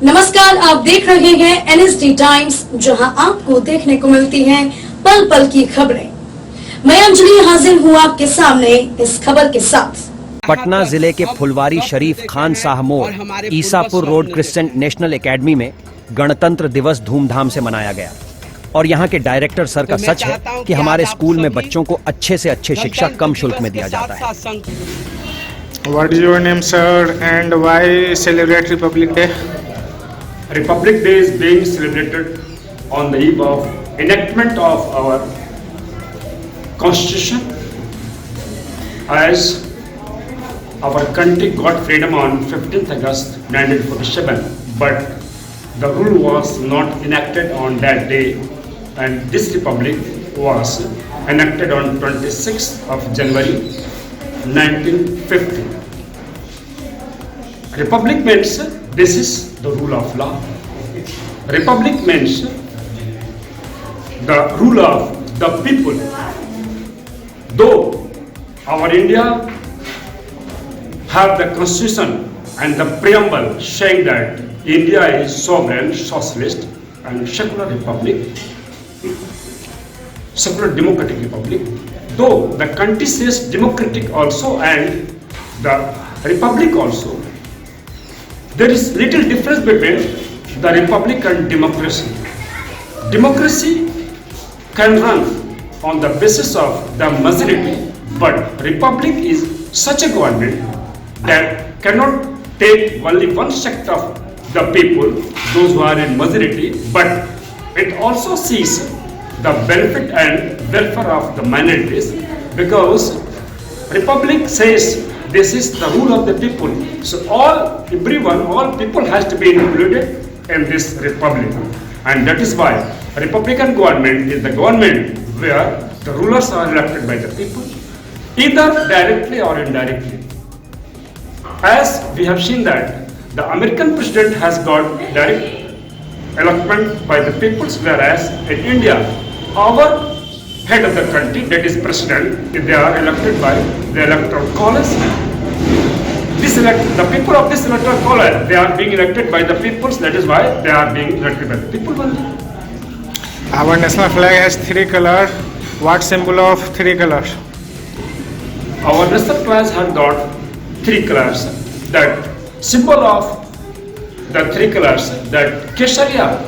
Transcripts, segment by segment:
नमस्कार, आप देख रहे हैं एनएसडी टाइम्स, जहां आपको देखने को मिलती हैं पल पल की खबरें। मैं अंजलि हाजिर हूं आपके सामने इस खबर के साथ। पटना जिले के फुलवारी शरीफ खान शाह मोड़ Isapur road Christian national academy में गणतंत्र दिवस धूमधाम से मनाया गया और यहाँ के डायरेक्टर सर का सच है कि हमारे स्कूल में बच्चों को अच्छे से अच्छे शिक्षा कम शुल्क में दिया जाता है। What is your name, sir, and why celebrate Republic Day? Republic Day is being celebrated on the eve of enactment of our Constitution, as our country got freedom on 15th August 1947, but the rule was not enacted on that day, and this republic was enacted on 26th of January 1950. Republic means this is the rule of law. Republic means the rule of the people. Though our India have the constitution and the preamble saying that India is sovereign, socialist and secular republic, secular democratic republic, though the country says democratic also and the republic also, there is little difference between the republic and democracy. Democracy can run on the basis of the majority, but republic is such a government that cannot take only one sect of the people, those who are in majority, but it also sees the benefit and welfare of the minorities, because republic says this is the rule of the people. So all people has to be included in this republic, and that is why Republican government is the government where the rulers are elected by the people, either directly or indirectly. As we have seen that the American president has got direct electment by the peoples, whereas in India, our head of the country, that is president, they are elected by the electoral college. The people of this electoral college, they are being elected by the peoples, that is why they are being elected by the people only. Our national flag has 3 colors. What symbol of 3 colors? Our national flag has got 3 colors. That symbol of the 3 colors, that Kesariya,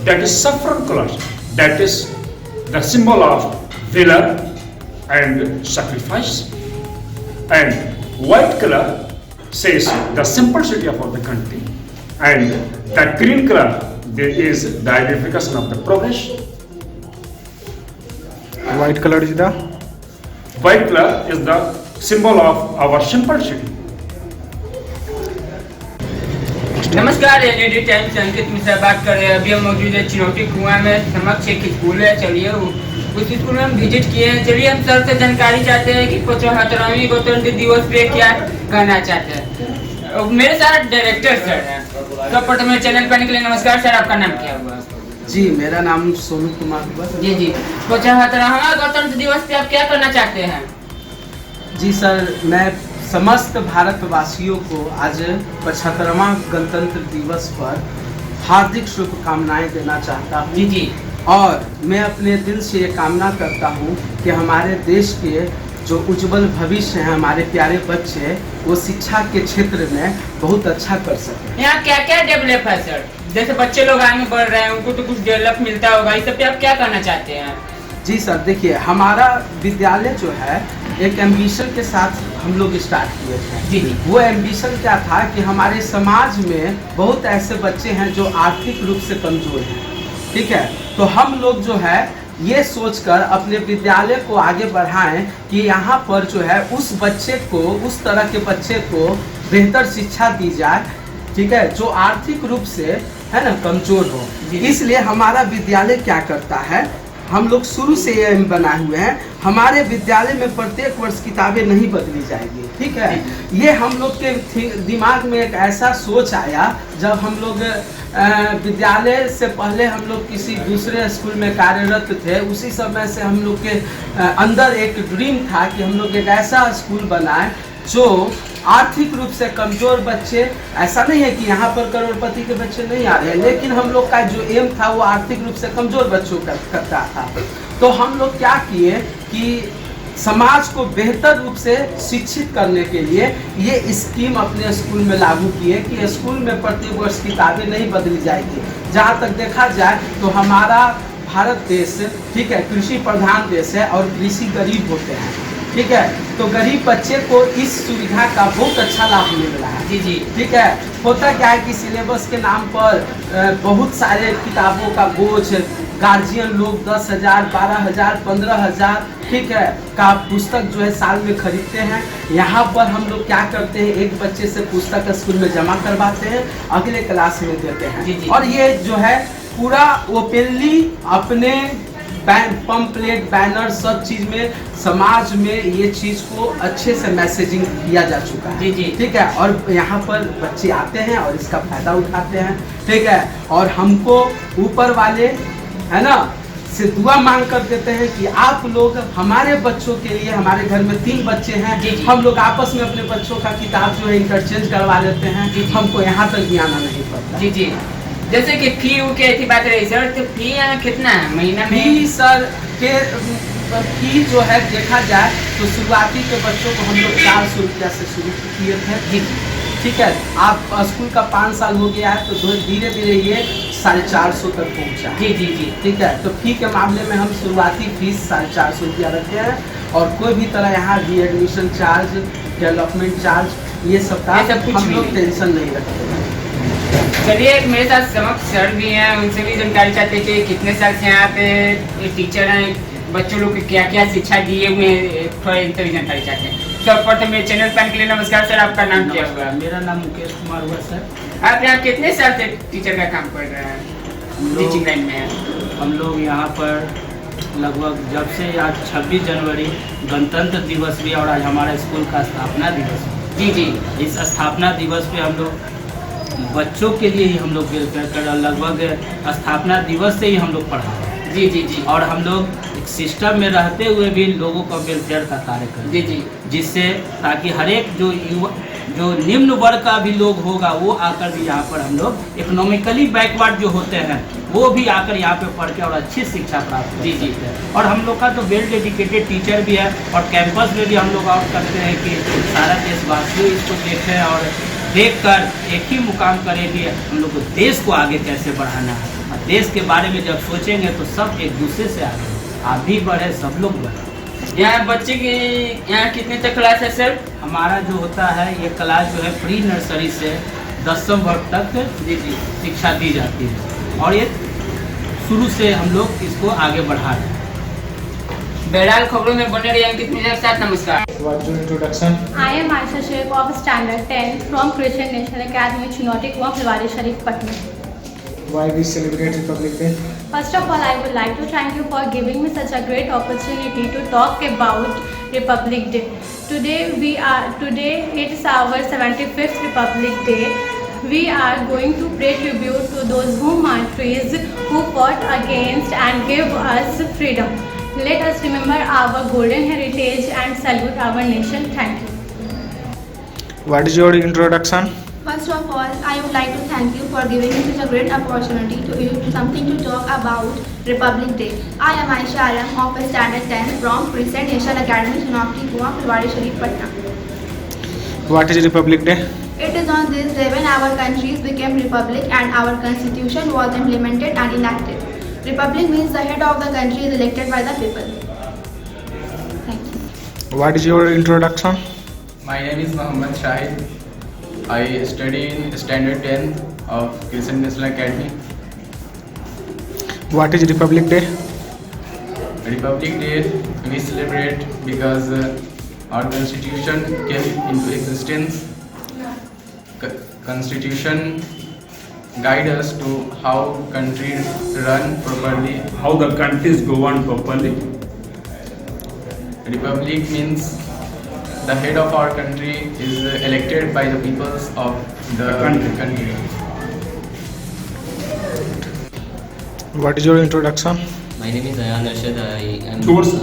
that is saffron color, that is the symbol of valor and sacrifice, and white color says the simplicity of the country, and that green color is the identification of the progress. White color is the? White color is the symbol of our simplicity. नमस्कार, NSD times से अंकित मिश्रा बात कर रहे हैं। अभी हम मौजूद है चिनौटी कुआं में, समक्ष एक स्कूल है। चलिए उस स्कूल में हम विजिट किए हैं। चलिए हम सर से जानकारी चाहते हैं कि 75वीं गणतंत्र दिवस पे क्या कहना चाहते हैं। मेरे साथ डायरेक्टर सर हैं। तो प्रथम चैनल पर निकले। नमस्कार सर, आपका नाम क्या हुआ? जी, मेरा नाम सोनू कुमार हुआ। जी 75वां गणतंत्र दिवस पे आप क्या करना चाहते हैं? जी सर, मैं समस्त भारतवासियों को आज 75वां गणतंत्र दिवस पर हार्दिक शुभकामनाएं देना चाहता हूं। जी और मैं अपने दिल से ये कामना करता हूं कि हमारे देश के जो उज्जवल भविष्य है, हमारे प्यारे बच्चे, वो शिक्षा के क्षेत्र में बहुत अच्छा कर सकें। यहाँ क्या क्या डेवलप है सर? जैसे बच्चे लोग आगे बढ़ रहे हैं, उनको तो कुछ डेवलप मिलता होगा, इस सब पे आप क्या करना चाहते हैं? जी सर, देखिए, हमारा विद्यालय जो है एक एम्बिशन के साथ हम लोग स्टार्ट किए थे। जी वो एम्बिशन क्या था कि हमारे समाज में बहुत ऐसे बच्चे हैं जो आर्थिक रूप से कमजोर हैं, ठीक है। तो हम लोग जो है ये सोचकर अपने विद्यालय को आगे बढ़ाएं कि यहाँ पर जो है उस बच्चे को, उस तरह के बच्चे को बेहतर शिक्षा दी जाए, ठीक है, जो आर्थिक रूप से है ना कमजोर हो। इसलिए हमारा विद्यालय क्या करता है, हम लोग शुरू से ये बनाए हुए हैं, हमारे विद्यालय में प्रत्येक वर्ष किताबें नहीं बदली जाएगी, ठीक है। ये हम लोग के दिमाग में एक ऐसा सोच आया जब हम लोग विद्यालय से पहले हम लोग किसी दूसरे स्कूल में कार्यरत थे। उसी समय से हम लोग के अंदर एक ड्रीम था कि हम लोग एक ऐसा स्कूल बनाए जो आर्थिक रूप से कमजोर बच्चे, ऐसा नहीं है कि यहाँ पर करोड़पति के बच्चे नहीं आ रहे हैं, लेकिन हम लोग का जो एम था वो आर्थिक रूप से कमजोर बच्चों का था। तो हम लोग क्या किए कि समाज को बेहतर रूप से शिक्षित करने के लिए ये स्कीम अपने स्कूल में लागू किए कि स्कूल में प्रति वर्ष किताबें नहीं बदली जाएगी। जहाँ तक देखा जाए तो हमारा भारत देश, ठीक है, कृषि प्रधान देश है और कृषि गरीब होते हैं, ठीक है। तो गरीब बच्चे को इस सुविधा का बहुत अच्छा लाभ मिल रहा है। जी जी, ठीक है। होता क्या है कि सिलेबस के नाम पर बहुत सारे किताबों का बोझ, गार्जियन लोग 10,000, 12,000, 15,000, ठीक है, का पुस्तक जो है साल में खरीदते हैं। यहाँ पर हम लोग क्या करते हैं, एक बच्चे से पुस्तक स्कूल में जमा करवाते हैं, अगले क्लास में देते हैं। जी जी। और ये जो है पूरा ओपनली अपने पंपलेट, बैनर, सब चीज में समाज में ये चीज को अच्छे से मैसेजिंग किया जा चुका है। जी जी, ठीक है। और यहाँ पर बच्चे आते हैं और इसका फायदा उठाते हैं, ठीक है। और हमको ऊपर वाले, है ना, से दुआ मांग कर देते हैं कि आप लोग हमारे बच्चों के लिए, हमारे घर में 3 बच्चे हैं, हम लोग आपस में अपने बच्चों का किताब जो है इंटरचेंज करवा लेते हैं, हमको यहाँ तक भी आना नहीं पड़ता। जी जी। जैसे कि फी की ऐसी बात रही सर, तो फी यहाँ कितना है महीना में? फी सर के फी जो है देखा जाए तो शुरुआती के बच्चों को हम लोग 400 रुपया से शुरू किए थे। जी, ठीक है। आप स्कूल का 5 साल हो गया है तो धीरे धीरे ये 450 तक पहुँचा। जी जी जी, ठीक है। तो फी के मामले में हम शुरुआती फीस 450 रुपया रखते हैं और कोई भी तरह यहाँ री एडमिशन चार्ज, डेवलपमेंट चार्ज, ये सब का हम लोग टेंशन नहीं रखते हैं। चलिए, मेरे साथ समक्ष सर भी हैं, उनसे भी जानकारी चाहते हैं कि कितने साल से यहाँ पे टीचर हैं, बच्चों लोग को क्या क्या शिक्षा दिए हुए हैं, थोड़ा इनसे भी जानकारी चाहते हैं। सर्वप्रथम मेरे चैनल पर के लिए नमस्कार सर, आपका नाम क्या होगा? मेरा नाम मुकेश कुमार हुआ सर। आप यहाँ कितने साल से टीचर का काम कर रहे हैं, टीचिंग लाइन में? हम लोग यहाँ पर लगभग जब से आज 26 जनवरी गणतंत्र दिवस भी और आज हमारा स्कूल का स्थापना दिवस। जी जी, इस स्थापना दिवस पे हम लोग बच्चों के लिए ही हम लोग वेलफेयर कर, लगभग स्थापना दिवस से ही हम लोग पढ़ा रहे हैं। जी जी जी, और हम लोग एक सिस्टम में रहते हुए भी लोगों का वेलफेयर का कार्य करें। जी जी, जिससे ताकि हर एक जो युवा, जो निम्न वर्ग का भी लोग होगा वो आकर भी यहाँ पर हम लोग इकोनॉमिकली बैकवर्ड जो होते हैं वो भी आकर यहाँ पे पढ़ के और अच्छी शिक्षा प्राप्त कर सकते हैं। और हम लोग का तो वेल डेडिकेटेड टीचर भी है और कैंपस में भी हम लोग आउट करते हैं कि सारा देशवासियों इसको देखें और देखकर एक ही मुकाम करें कि हम लोग को देश को आगे कैसे बढ़ाना है। और देश के बारे में जब सोचेंगे तो सब एक दूसरे से आगे, आप भी बढ़े, सब लोग बढ़े। यहाँ बच्चे की यहाँ कितने तक क्लास है सर? हमारा जो होता है ये क्लास जो है प्री नर्सरी से 10वीं वर्ग तक जी जी, शिक्षा दी जाती है और ये शुरू से हम लोग इसको आगे बढ़ा रहे हैं। बहरहाल खबरों में बने रहिए अंकित मिश्रा के साथ। नमस्कार। What's your introduction? I am Aisha Sheikh of Standard 10 from Christian National Academy, Chinoti, Fulwari Sharif, Patna. Why we celebrate Republic Day? First of all, I would like to thank you for giving me such a great opportunity to talk about Republic Day. Today it is our 75th Republic Day. We are going to pay tribute to those who martyrs who fought against and gave us freedom. Let us remember our golden heritage and salute our nation. Thank you. What is your introduction? First of all, I would like to thank you for giving me such a great opportunity to something to talk about Republic Day. I am Aisha Alam of Standard 10 from Christian National Academy, Chinoti, Fulwari Sharif, Patna. What is Republic Day? It is on this day when our countries became republic and our constitution was implemented and enacted. Republic means the head of the country is elected by the people. Thank you. What is your introduction? My name is Mohammad Shahid. I study in Standard 10 of Christian National Academy. What is Republic Day? Republic Day we celebrate because our constitution came into existence. Constitution guide us to how country run properly, how the countries go on properly. Republic means the head of our country is elected by the peoples of the country. What is your introduction? My name is Ayan Arshad.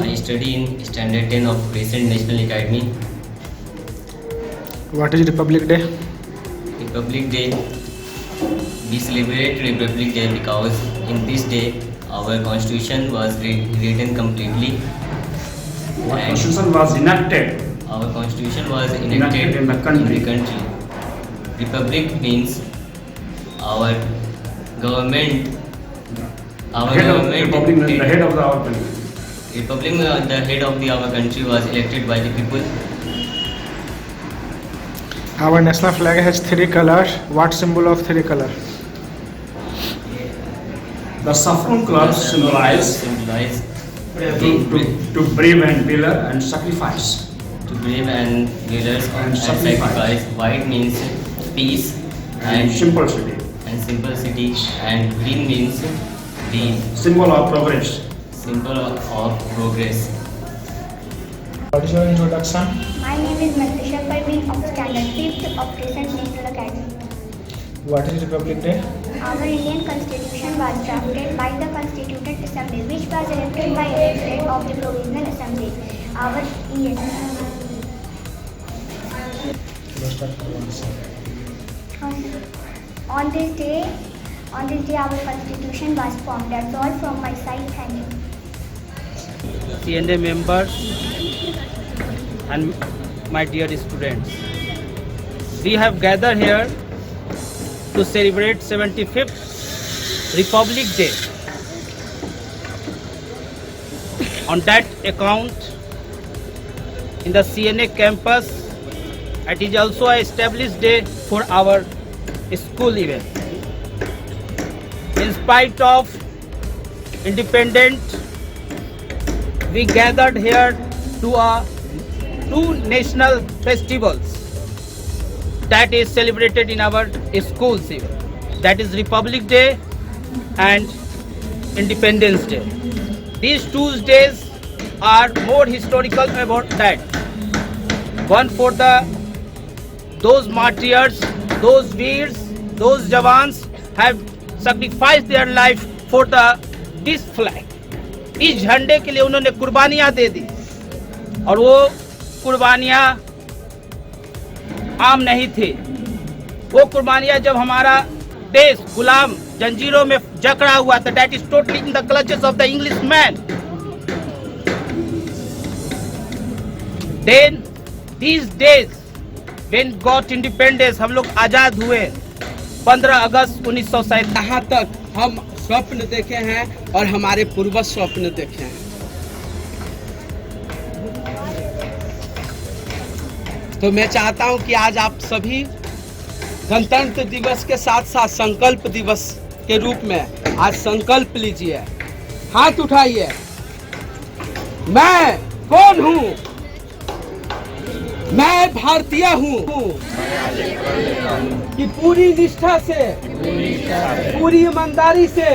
I study in Standard 10 of Christian National Academy. What is Republic Day? Republic Day. We celebrate Republic Day because in this day our constitution was written completely. Our constitution was enacted. Our constitution was enacted in the country. Republic means our government. Our Republic means the head of our country. Republic, the head of our country was elected by the people. Our national flag has 3 colors. What symbol of 3 colors? The saffron cloth symbolize to brave and valor and sacrifice. To brave and valor and sacrifice. White means peace and simplicity. And green means the symbol of progress. Symbol of progress. What is your introduction? My name is Manisha Parveen of Standard 5th of Crescent National Academy. What is Republic Day? Our Indian Constitution was drafted by the Constituent Assembly, which was elected by electorate of the Provisional Assembly. Our Indian on this day, our Constitution was formed. That's all from my side. Thank you. CNA members and my dear students, we have gathered here to celebrate 75th Republic Day. On that account, in the CNA campus, it is also a established day for our school event. In spite of independence, we gathered here to two national festivals that is celebrated in our schools here. That is Republic Day and Independence Day. These 2 days are more historical about that. One for those martyrs, those veers, those jawans have sacrificed their life for this flag. इस झंडे के लिए उन्होंने कुर्बानियां दे दी और वो कुर्बानियां आम नहीं थी। वो कुर्बानियां जब हमारा देश गुलाम जंजीरों में जकड़ा हुआ था, that is totally in the clutches of the Englishman. Then these days when got independence, हम लोग आजाद हुए 15 अगस्त 1947। यहाँ तक हम स्वप्न देखे हैं और हमारे पूर्वज स्वप्न देखे हैं। तो मैं चाहता हूं कि आज आप सभी गणतंत्र दिवस के साथ साथ संकल्प दिवस के रूप में आज संकल्प लीजिए, हाथ उठाइए। मैं कौन हूं? मैं भारतीय हूं कि पूरी निष्ठा से, पूरी ईमानदारी से।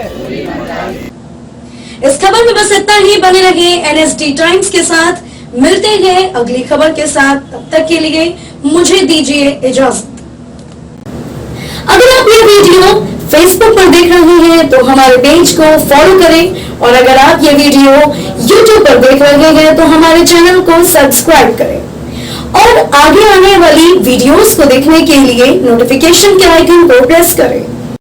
इस खबर में बस इतना ही। बने रहे NSD टाइम्स के साथ। मिलते हैं अगली खबर के साथ। तब तक के लिए मुझे दीजिए इजाजत। अगर आप ये वीडियो फेसबुक पर देख रहे हैं तो हमारे पेज को फॉलो करें, और अगर आप ये वीडियो यूट्यूब पर देख रहे हैं तो हमारे चैनल को सब्सक्राइब करें, और आगे आने वाली वीडियोस को देखने के लिए नोटिफिकेशन के आइकन को प्रेस करें।